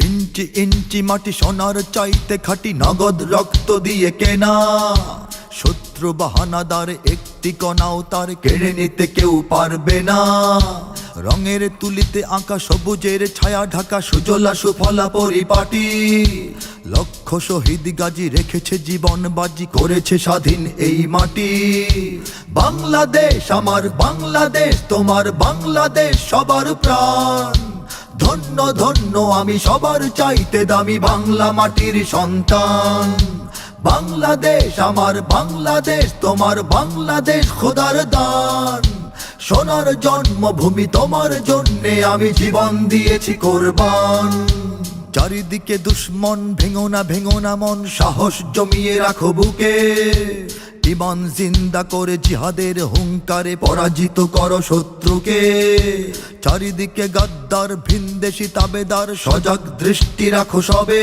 ইঞ্চি ইঞ্চি মাটি সোনার চাইতে খাঁটি, নগদ রক্ত দিয়ে কেনা। শত্রু বাহানাদার একটি কণাও তার কেড়ে নিতে কেউ পারবে না। রঙের তুলিতে আঁকা সবুজের ছায়া ঢাকা সুজলা সুফলা পরিপাটি। লক্ষ শহীদ গাজী রেখেছে জীবন বাজি, করেছে স্বাধীন এই মাটি। বাংলাদেশ আমার বাংলাদেশ, তোমার বাংলাদেশ সবার প্রাণ। ধন্য ধন্য আমি সবার চাইতে দামি বাংলা মাটির সন্তান। বাংলাদেশ আমার বাংলাদেশ, তোমার বাংলাদেশ খোদার দান। সোনার জন্মভূমি তোমার জন্যে আমি জীবন দিয়েছি কোরবান। চারিদিকে দুশ্মন, ভেঙো না মন, সাহস জমিয়ে রাখো বুকে। ইমান জিন্দা করে জিহাদের হুঙ্কারে পরাজিত করো শত্রুকে। চারিদিকে গাদ্দার ভিনদেশি তাবেদার, সজাগ দৃষ্টি রাখো সবে।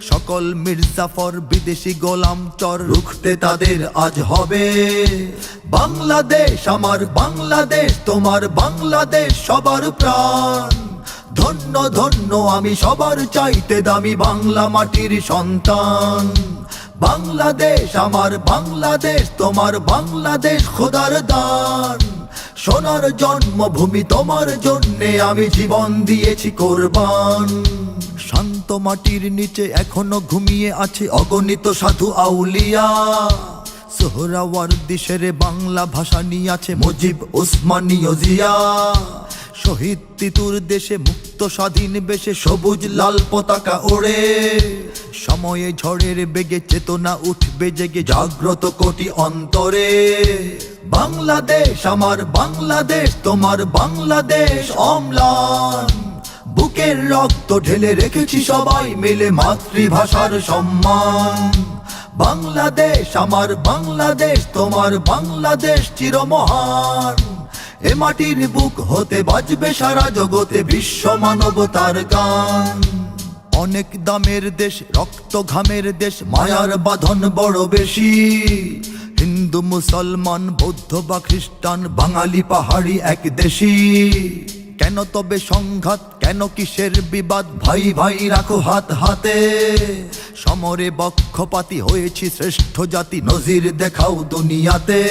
সকল মির্জাফর বিদেশি গোলাম চর, রুখতে তাদের আজ হবে। বাংলাদেশ আমার বাংলাদেশ, তোমার বাংলাদেশ সবার প্রাণ। ধন্য ধন্য আমি সবার চাইতে দামি বাংলা মাটির সন্তান। বাংলাদেশ আমার বাংলাদেশ, তোমার বাংলাদেশ খোদার দান। সোনার জন্মভূমি তোমার জন্যে আমি জীবন দিয়েছি কোরবান। শান্ত মাটির নিচে এখনো ঘুমিয়ে আছে অগণিত সাধু আউলিয়া। সোহরাওয়ার্দী শেরে বাংলা ভাষা নিয়ে আছে মুজিব, ওসমানী ও জিয়া। শহীদ তিতুর দেশে মুক্ত স্বাধীন বেশে সবুজ লাল পতাকা ওড়ে। সময়ে ঝড়ের বেগে চেতনা উঠবে জেগে, জাগ্রত কোটি অন্তরে। বাংলাদেশ আমার বাংলাদেশ, তোমার বাংলাদেশ অম্লান। বুকের রক্ত ঢেলে রেখেছি সবাই মিলে মাতৃভাষার সম্মান। বাংলাদেশ আমার বাংলাদেশ, তোমার বাংলাদেশ চিরমহান। এ মাটির বুক হতে বাজবে সারা জগতে বিশ্ব মানবতার গান। অনেক দামের দেশ, রক্ত ঘামের দেশ, মায়ার বাঁধন বড় বেশি। হিন্দু মুসলমান বৌদ্ধ বা খ্রিস্টান, বাঙালি পাহাড়ি এক দেশি। কেন তবে সংঘাত, কেন কিসের বিবাদ, ভাই ভাই রাখো হাত হাতে। সমরে বক্ষপাতী হয়েছি শ্রেষ্ঠ জাতি, নজির দেখাও দুনিয়াতে।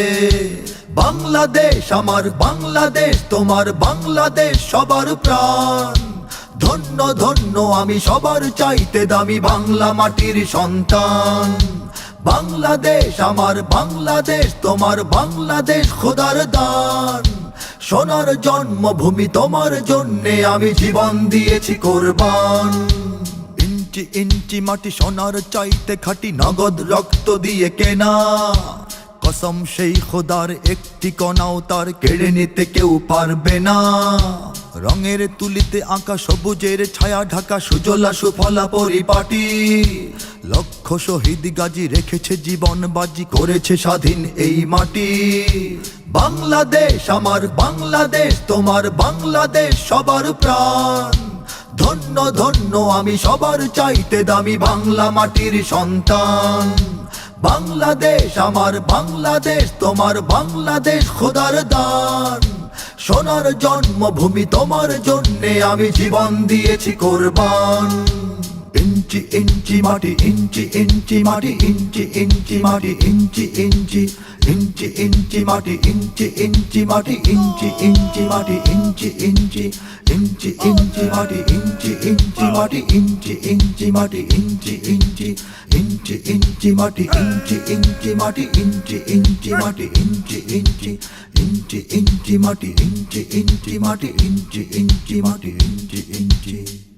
বাংলাদেশ আমার বাংলাদেশ, তোমার বাংলাদেশ সবার প্রাণ। ধন্য ধন্য আমি সবার চাইতে দামি বাংলা মাটির সন্তান। বাংলাদেশ আমার বাংলাদেশ, তোমার বাংলাদেশ খোদার দান। সোনার জন্মভূমি তোমার জন্যে আমি জীবন দিয়েছি কোরবান। ইঞ্চি ইঞ্চি মাটি সোনার চাইতে খাঁটি, নগদ রক্ত দিয়ে কেনা। কসম সেই খোদার একটি কণাও তার কেড়ে নিতে কেউ পারবে না। রঙের তুলিতে আঁকা সবুজের ছায়া ঢাকা সুজলা সুফলা পরিপাটি। লক্ষ শহীদ গাজী রেখেছে জীবন বাজি, করেছে স্বাধীন এই মাটি। বাংলাদেশ আমার বাংলাদেশ, তোমার বাংলাদেশ সবার প্রাণ। ধন্য ধন্য আমি সবার চাইতে দামি বাংলা মাটির সন্তান। বাংলাদেশ আমার বাংলাদেশ, তোমার বাংলাদেশ খোদার দান। সোনার জন্মভূমি তোমার জন্যে আমি জীবন দিয়েছি কোরবান। ইঞ্চি ইঞ্চি মাটি, ইঞ্চি ইঞ্চি মাটি, ইঞ্চি ইঞ্চি মাটি, ইঞ্চি ইঞ্চি ইঞ্চি ইঞ্চি মাটি, ইঞ্চি ইঞ্চি মাটি, ইঞ্চি ইঞ্চি মাটি, ইঞ্চি ইঞ্চি ইঞ্চি ইঞ্চি মাটি, ইঞ্চি ইঞ্চি মাটি, ইঞ্চি ইঞ্চি মাটি, ইঞ্চি ইঞ্চি ইঞ্চি ইঞ্চি মাটি, ইঞ্চি ইঞ্চি মাটি, ইঞ্চি ইঞ্চি মাটি, ইঞ্চি ইঞ্চি ইঞ্চি ইঞ্চি মাটি, ইঞ্চি ইঞ্চি মাটি, ইঞ্চি ইঞ্চি মাটি, ইঞ্চি ইঞ্চি।